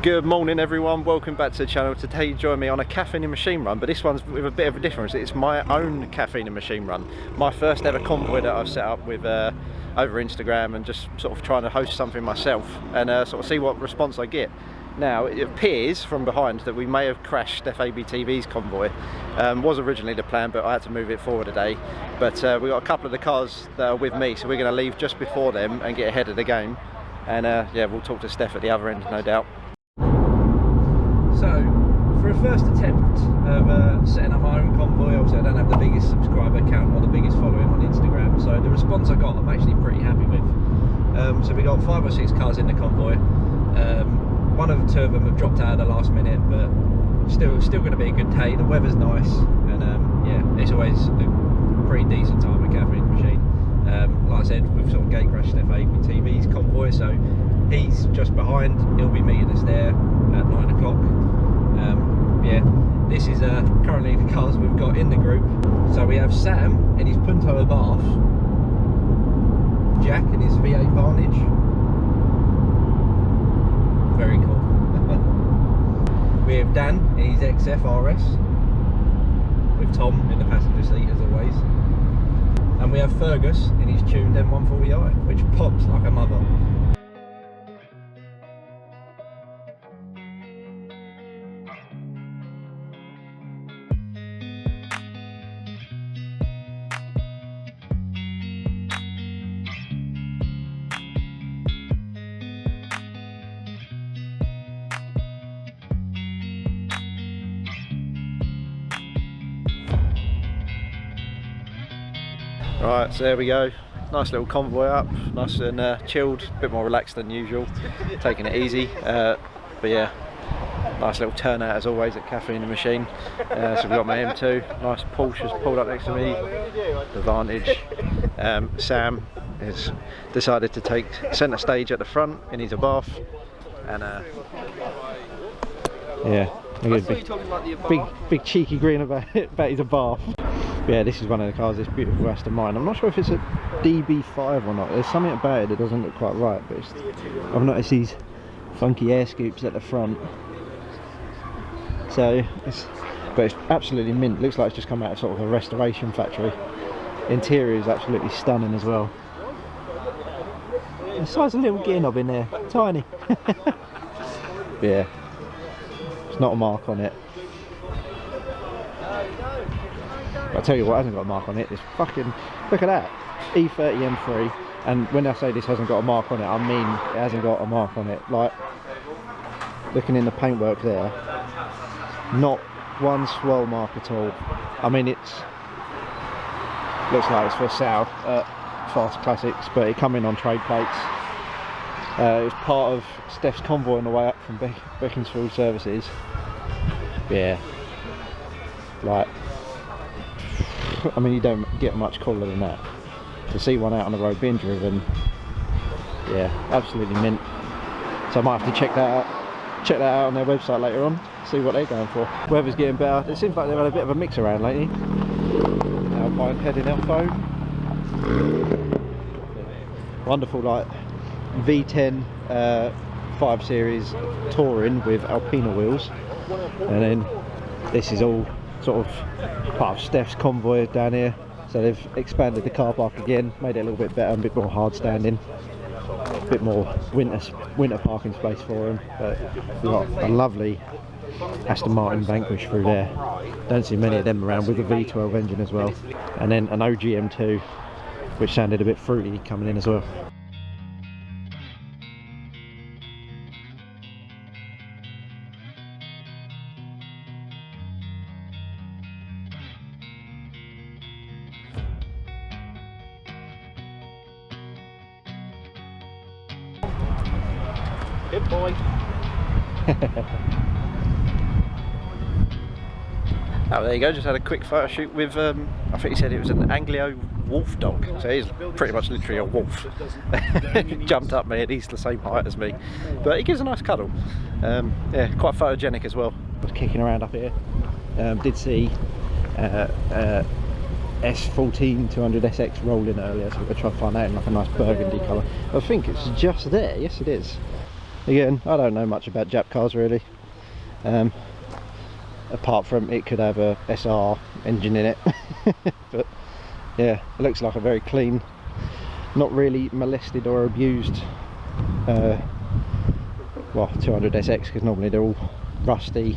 Good morning everyone, welcome back to the channel. Today you join me on a Caffeine and Machine run, but this one's with a bit of a difference. It's my own Caffeine and Machine run. My first ever convoy that I've set up with over Instagram, and just sort of trying to host something myself and sort of see what response I get. Now it appears from behind that we may have crashed Steph ABTV's convoy. Was originally the plan, but I had to move it forward a day. But we got a couple of the cars that are with me, so we're going to leave just before them and get ahead of the game. And yeah, we'll talk to Steph at the other end, no doubt. So, for a first attempt of setting up my own convoy, obviously I don't have the biggest subscriber count or the biggest following on Instagram, so the response I got I'm actually pretty happy with. So we got 5 or 6 cars in the convoy. One of the 2 of them have dropped out at the last minute, but still going to be a good day. The weather's nice, and yeah, it's always a pretty decent time at Caffeine and Machine. Like I said, we've sort of gate crashed Steph ABTV's convoy, so he's just behind. He'll be meeting us there at 9 o'clock. Yeah, this is currently the cars we've got in the group. So we have Sam in his Punto Abarth, Jack in his V8 Vantage. Very cool. We have Dan in his XF RS, with Tom in the passenger seat as always. And we have Fergus in his tuned M140i, which pops like a mother. Right, so there we go. Nice little convoy up, nice and chilled, a bit more relaxed than usual, taking it easy. But yeah, nice little turnout as always at Caffeine and Machine. So we've got my M2, nice Porsche has pulled up next to me, the Vantage. Sam has decided to take centre stage at the front in his Abarth, and yeah, big cheeky grin about his Abarth. Yeah, this is one of the cars, this beautiful Aston Martin. I'm not sure if it's a DB5 or not. There's something about it that doesn't look quite right, but I've noticed these funky air scoops at the front. So, but it's absolutely mint. Looks like it's just come out of sort of a restoration factory. Interior is absolutely stunning as well. The size of a little gear knob in there, tiny. Yeah, it's not a mark on it. I'll tell you what hasn't got a mark on it, this fucking, look at that, E30 M3, and when I say this hasn't got a mark on it, I mean it hasn't got a mark on it. Like, looking in the paintwork there, not one swirl mark at all. I mean, looks like it's for sale at Fast Classics, but it come in on trade plates. It was part of Steph's convoy on the way up from Beaconsfield Services. Yeah, like, I mean, you don't get much cooler than that. To see one out on the road being driven, yeah, absolutely mint. So I might have to check that out on their website later on, see what they're going for. Weather's getting better. It seems like they've had a bit of a mix around lately. Alpine heading Elfo. Wonderful, like V10 5 Series Touring with Alpina wheels, and then this is all sort of part of Steph's convoy down here. So they've expanded the car park again, made it a little bit better, a bit more hard standing, a bit more winter parking space for them. But we've got a lovely Aston Martin Vanquish through there. Don't see many of them around, with a V12 engine as well. And then an OG M2, which sounded a bit fruity, coming in as well. Good boy. Oh, there you go, just had a quick photo shoot with, I think he said it was an Anglo wolf dog, so he's pretty much literally a wolf. Jumped up me and he's the same height as me, but he gives a nice cuddle. Yeah, quite photogenic as well. I was kicking around up here, did see S14 200 SX rolling earlier, so we're going to try and find out in like a nice burgundy colour. I think it's just there, yes it is. Again, I don't know much about Jap cars really, apart from it could have a SR engine in it. But yeah, it looks like a very clean, not really molested or abused well, 200 SX, because normally they're all rusty,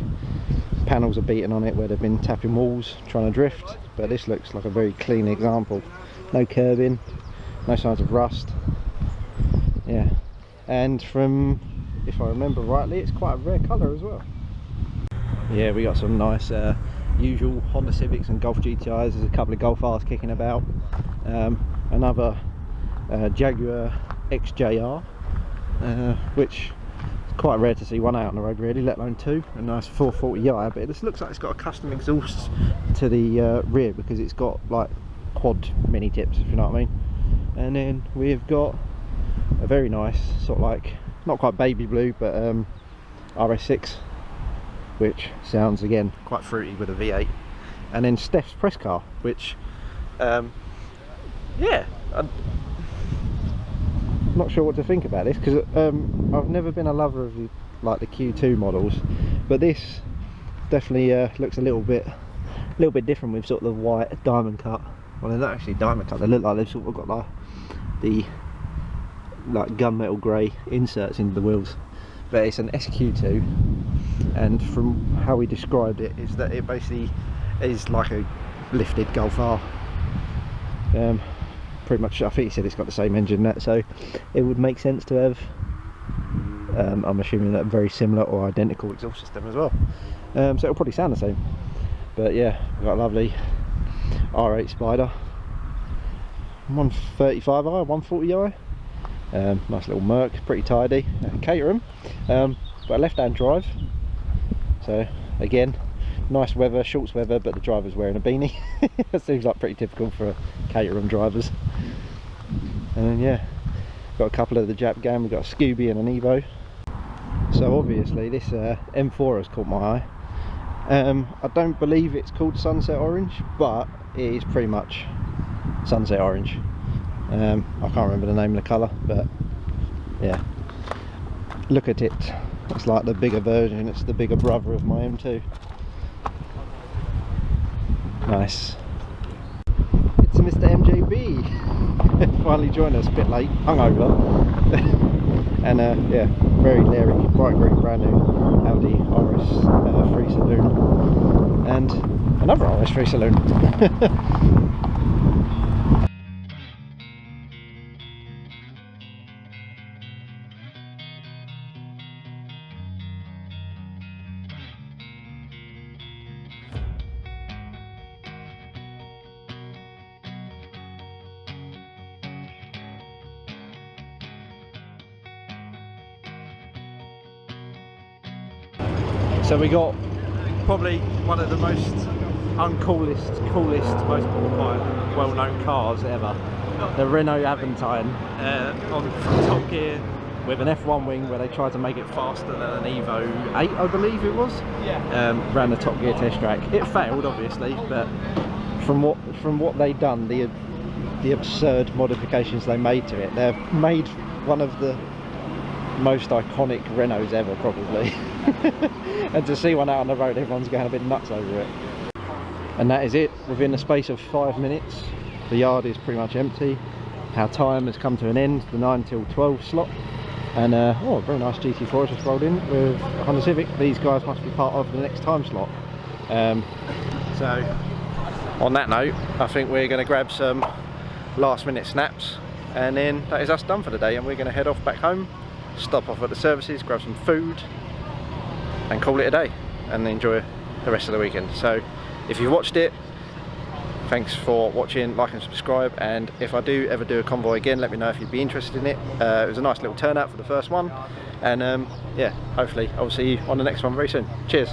panels are beaten on it where they've been tapping walls trying to drift, but this looks like a very clean example. No curbing, no signs of rust. Yeah, and from, if I remember rightly, it's quite a rare colour as well. Yeah, we got some nice usual Honda Civics and Golf GTIs. There's a couple of Golf R's kicking about, another Jaguar XJR, which is quite rare to see one out on the road really, let alone two. A nice 440i, but it just looks like it's got a custom exhaust to the rear, because it's got like quad mini tips, if you know what I mean. And then we've got a very nice sort of like, not quite baby blue, but RS6, which sounds again quite fruity with a V8. And then Steph's press car, which yeah, I'm not sure what to think about this, because I've never been a lover of the Q2 models, but this definitely looks a little bit different with sort of the white diamond cut. Well, they're not actually diamond cut, they look like they've sort of got like the gunmetal grey inserts into the wheels. But it's an SQ2, and from how we described it, is that it basically is like a lifted Golf R. Pretty much, I think he said it's got the same engine in that, so it would make sense to have, I'm assuming, that very similar or identical exhaust system as well. So it'll probably sound the same. But yeah, we've got a lovely R8 Spider, 135i, 140i. Nice little Merc, pretty tidy. Caterham, but a left-hand drive. So again, nice weather, shorts weather, but the driver's wearing a beanie. That seems like pretty typical for Caterham drivers. And then yeah, got a couple of the Jap gang. We've got a Scooby and an Evo. So obviously this M4 has caught my eye. I don't believe it's called Sunset Orange, but it is pretty much Sunset Orange. I can't remember the name of the colour, but yeah, look at it. It's like the bigger version, it's the bigger brother of my M2. Nice. It's Mr. MJB. Finally joined us, a bit late, hungover. And yeah, very leery, bright green, brand new Audi RS3 Saloon. And another RS3 Saloon. So we got probably one of the most uncoolest, coolest, most well-known cars ever. The Renault Aventine from Top Gear, with an F1 wing where they tried to make it faster than an Evo 8, I believe it was. Ran the Top Gear test track. It failed obviously, but from what they'd done, the absurd modifications they made to it, they've made one of the most iconic Renaults ever probably. And to see one out on the road, everyone's going a bit nuts over it. And that is it. Within the space of 5 minutes, the yard is pretty much empty. Our time has come to an end, the 9 till 12 slot. And oh, a very nice GT4 just rolled in with a Honda Civic. These guys must be part of the next time slot. So on that note, I think we're going to grab some last minute snaps, and then that is us done for the day, and we're going to head off back home, stop off at the services, grab some food and call it a day, and enjoy the rest of the weekend. So if you watched it, thanks for watching, like and subscribe, and if I do ever do a convoy again, let me know if you'd be interested in it. It was a nice little turnout for the first one, and yeah, hopefully I'll see you on the next one very soon. Cheers.